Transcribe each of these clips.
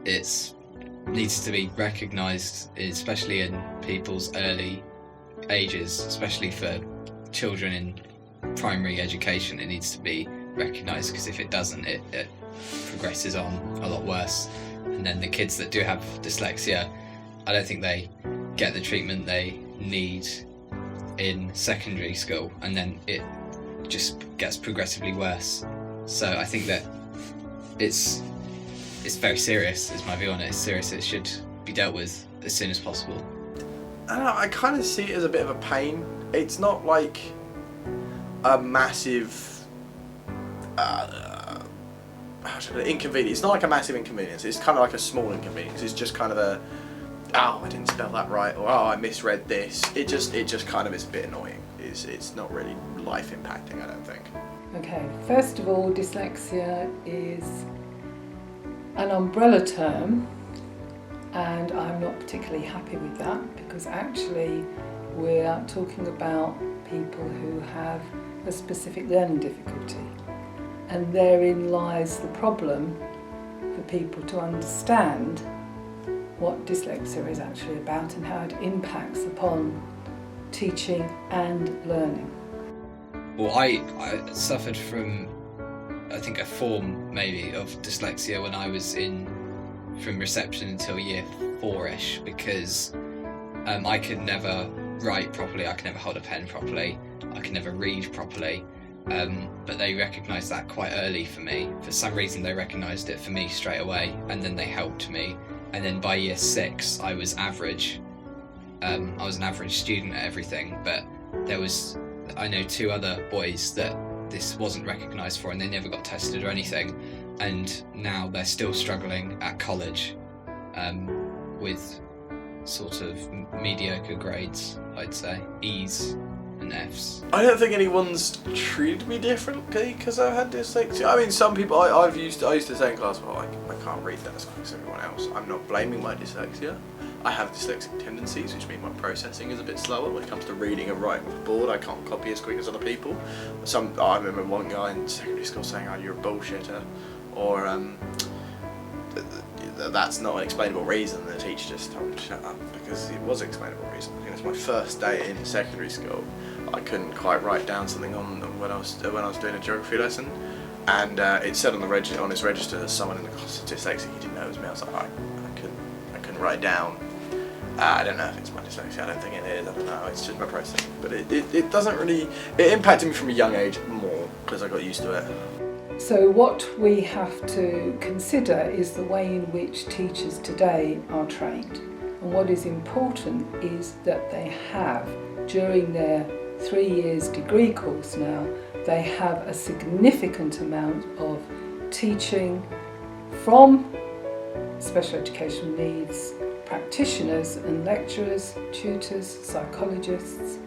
it needs to be recognised, especially in people's early ages, especially for children in primary education. It needs to be recognised, because if it doesn't, it progresses on a lot worse. And then the kids that do have dyslexia, I don't think they get the treatment they need in secondary school, and then it just gets progressively worse. So I think that it's very serious, is my view on it. It's serious. It should be dealt with as soon as possible. I don't know, I kind of see it as a bit of a pain. It's not like a massive inconvenience. It's not like a massive inconvenience. It's kind of like a small inconvenience. It's just kind of a, oh, I didn't spell that right, or oh, I misread this. It just kind of is a bit annoying. It's not really life impacting, I don't think. Okay, first of all, dyslexia is an umbrella term, and I'm not particularly happy with that, because actually we're talking about people who have a specific learning difficulty, and therein lies the problem for people to understand what dyslexia is actually about and how it impacts upon teaching and learning. Well, I suffered from, I think, a form maybe of dyslexia when I was from reception until year 4-ish, because I could never write properly, I could never hold a pen properly, I could never read properly, but they recognised that quite early for me. For some reason they recognised it for me straight away, and then they helped me, and then by year 6 I was average. I was an average student at everything, but I know 2 other boys that this wasn't recognised for, and they never got tested or anything, and now they're still struggling at college with sort of mediocre grades, I'd say, E's and F's. I don't think anyone's treated me differently because I've had dyslexia. I mean, some people I used to say in class, well, I can't read that as quick as everyone else. I'm not blaming my dyslexia. I have dyslexic tendencies, which mean my processing is a bit slower when it comes to reading and writing off a board. I can't copy as quick as other people. I remember one guy in secondary school saying, "Oh, you're a bullshitter," or that's not an explainable reason. The teacher just told me to shut up, because it was an explainable reason. I think it was my first day in secondary school. I couldn't quite write down something on when I was doing a geography lesson, and it said on his register that someone in the class was dyslexic. He didn't know it was me. I was like, I couldn't write it down. I don't know if it's my dyslexia. I don't think it is. I don't know. It's just my processing. But it doesn't really. It impacted me from a young age more because I got used to it. So what we have to consider is the way in which teachers today are trained. And what is important is that they have, during their 3 years degree course now, they have a significant amount of teaching from special education needs practitioners and lecturers, tutors, psychologists,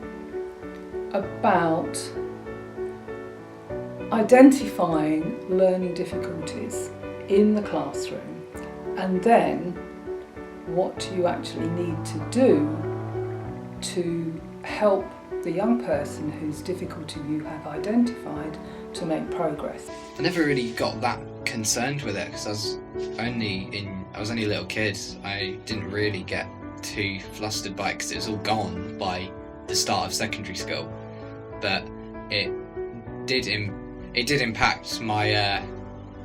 about identifying learning difficulties in the classroom, and then what you actually need to do to help the young person whose difficulty you have identified to make progress. I never really got that concerned with it, because I was only a little kid. I didn't really get too flustered by it, because it was all gone by the start of secondary school. But it did impact my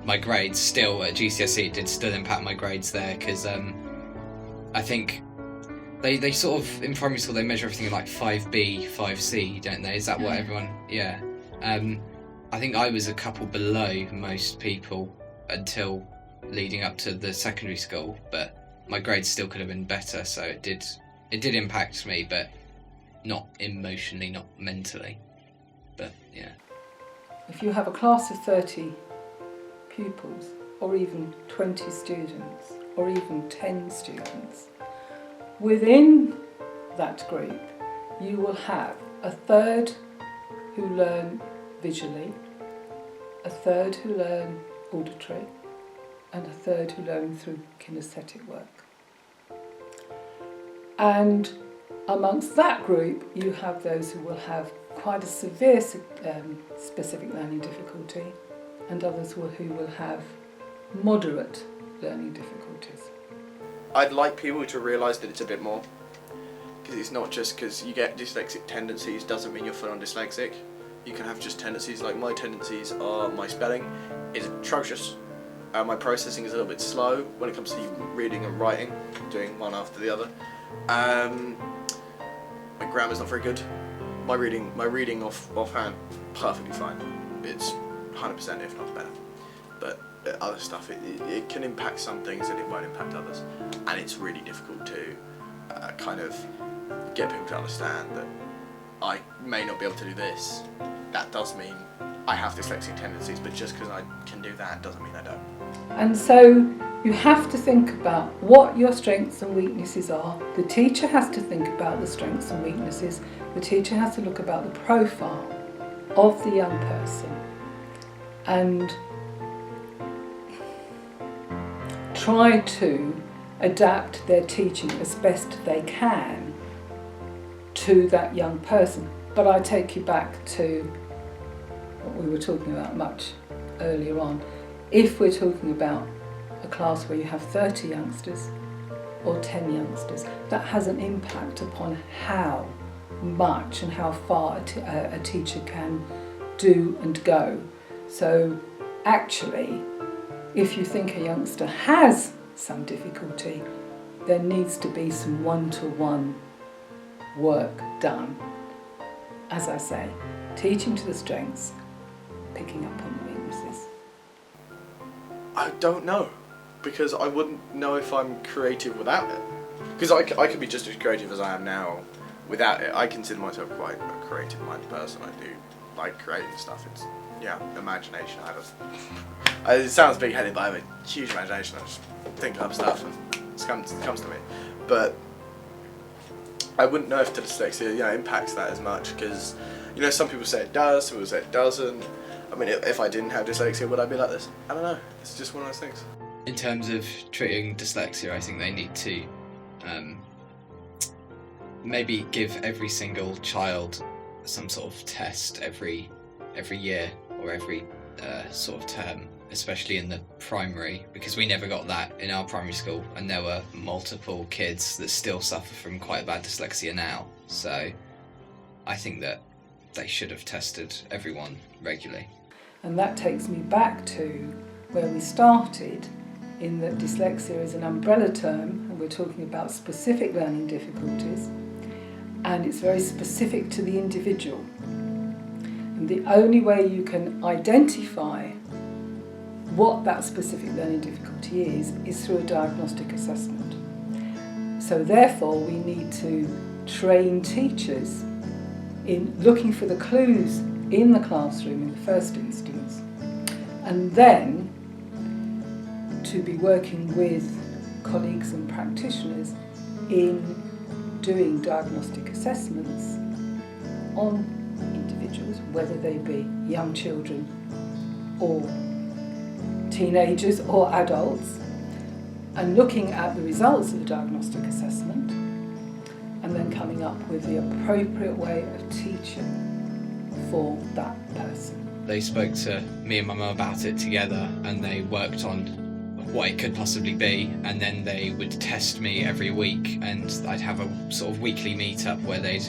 my grades still at GCSE. It did still impact my grades there, because I think they sort of, in primary school, they measure everything in like 5B, 5C, don't they? Is that what everyone? Yeah. I think I was a couple below most people until leading up to the secondary school, but my grades still could have been better, so it did impact me, but not emotionally, not mentally. But yeah. If you have a class of 30 pupils, or even 20 students, or even 10 students, within that group you will have a third who learn visually, a third who learn auditory, and a third who learn through kinesthetic work. And amongst that group you have those who will have quite a severe specific learning difficulty, and others who will have moderate learning difficulty. difficulties. I'd like people to realise that it's a bit more, because it's not just because you get dyslexic tendencies doesn't mean you're full on dyslexic. You can have just tendencies. Like my tendencies are, my spelling is atrocious. My processing is a little bit slow when it comes to reading and writing, doing one after the other. My grammar's not very good. My reading offhand, perfectly fine. It's 100% if not better. But other stuff, it can impact some things and it won't impact others. And it's really difficult to kind of get people to understand that I may not be able to do this. That does mean I have dyslexic tendencies, but just because I can do that doesn't mean I don't. And so you have to think about what your strengths and weaknesses are. The teacher has to think about the strengths and weaknesses. The teacher has to look about the profile of the young person and try to adapt their teaching as best they can to that young person. But I take you back to what we were talking about much earlier on. If we're talking about a class where you have 30 youngsters or 10 youngsters, that has an impact upon how much and how far a teacher can do and go. So actually, if you think a youngster has some difficulty, there needs to be some one-to-one work done. As I say, teaching to the strengths, picking up on the weaknesses. I don't know, because I wouldn't know if I'm creative without it. Because I could be just as creative as I am now without it. I consider myself quite a creative-minded person. I do like creating stuff. It's, imagination. It sounds big-headed, but I have a huge imagination. I just think up stuff and it comes to me. But I wouldn't know if the dyslexia impacts that as much, because some people say it does, some people say it doesn't. I mean, if I didn't have dyslexia, would I be like this? I don't know. It's just one of those things. In terms of treating dyslexia, I think they need to maybe give every single child some sort of test every year or every sort of term, especially in the primary, because we never got that in our primary school, and there were multiple kids that still suffer from quite bad dyslexia now. So I think that they should have tested everyone regularly. And that takes me back to where we started, in that dyslexia is an umbrella term, and we're talking about specific learning difficulties, and it's very specific to the individual. And the only way you can identify what that specific learning difficulty is through a diagnostic assessment. So therefore we need to train teachers in looking for the clues in the classroom in the first instance, and then to be working with colleagues and practitioners in doing diagnostic assessments on individuals, whether they be young children or teenagers or adults, and looking at the results of the diagnostic assessment and then coming up with the appropriate way of teaching for that person. They spoke to me and my mum about it together, and they worked on what it could possibly be, and then they would test me every week, and I'd have a sort of weekly meet-up where they'd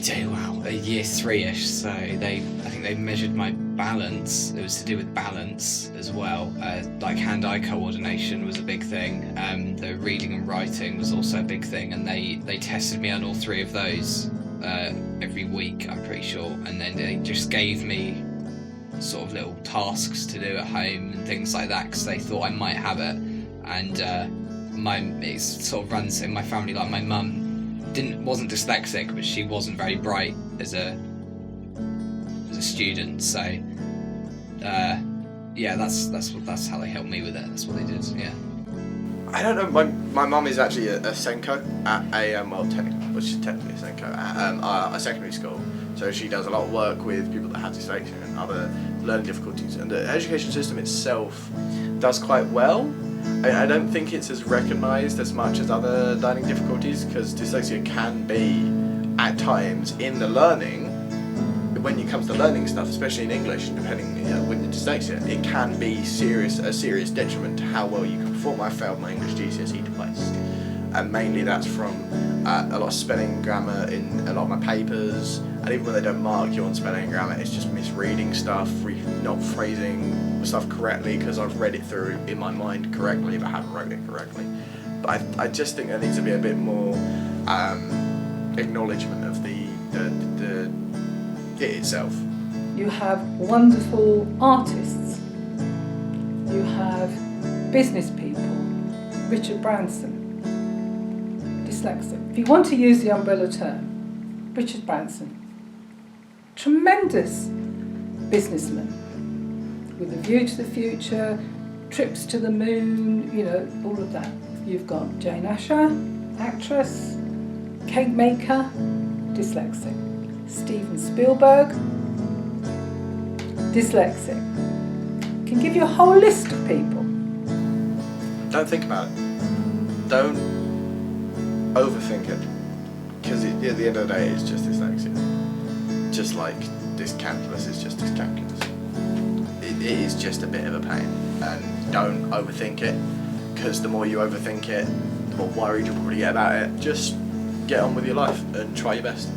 do a year 3-ish, so I think they measured my balance. It was to do with balance as well, like hand-eye coordination was a big thing, the reading and writing was also a big thing, and they tested me on all three of those every week, I'm pretty sure, and then they just gave me sort of little tasks to do at home and things like that, because they thought I might have it. And it sort of runs in my family, like my mum wasn't dyslexic, but she wasn't very bright as a student, so that's how they helped me with it. That's what they did. I don't know. My mum is actually a Senko at she's technically a Senko at a secondary school. So she does a lot of work with people that have dyslexia and other learning difficulties, and the education system itself does quite well. I don't think it's as recognised as much as other learning difficulties, because dyslexia can be, at times, in the learning, when it comes to learning stuff, especially in English, depending with the dyslexia, it can be a serious detriment to how well you can perform. I failed my English GCSE twice, and mainly that's from a lot of spelling and grammar in a lot of my papers, and even when they don't mark you on spelling and grammar, it's just misreading stuff, not phrasing stuff correctly because I've read it through in my mind correctly but haven't wrote it correctly. But I just think there needs to be a bit more acknowledgement of the it itself. You have wonderful artists. You have business people. Richard Branson, dyslexic. If you want to use the umbrella term, Richard Branson, tremendous businessman with a view to the future, trips to the moon, all of that. You've got Jane Asher, actress, cake maker, dyslexic. Steven Spielberg, dyslexic. Can give you a whole list of people. Don't think about it. Don't overthink it. Because at the end of the day, it's just dyslexia. Just like dyscalculus is just dyscalculus. It is just a bit of a pain. And don't overthink it. Because the more you overthink it, the more worried you'll probably get about it. Just get on with your life and try your best.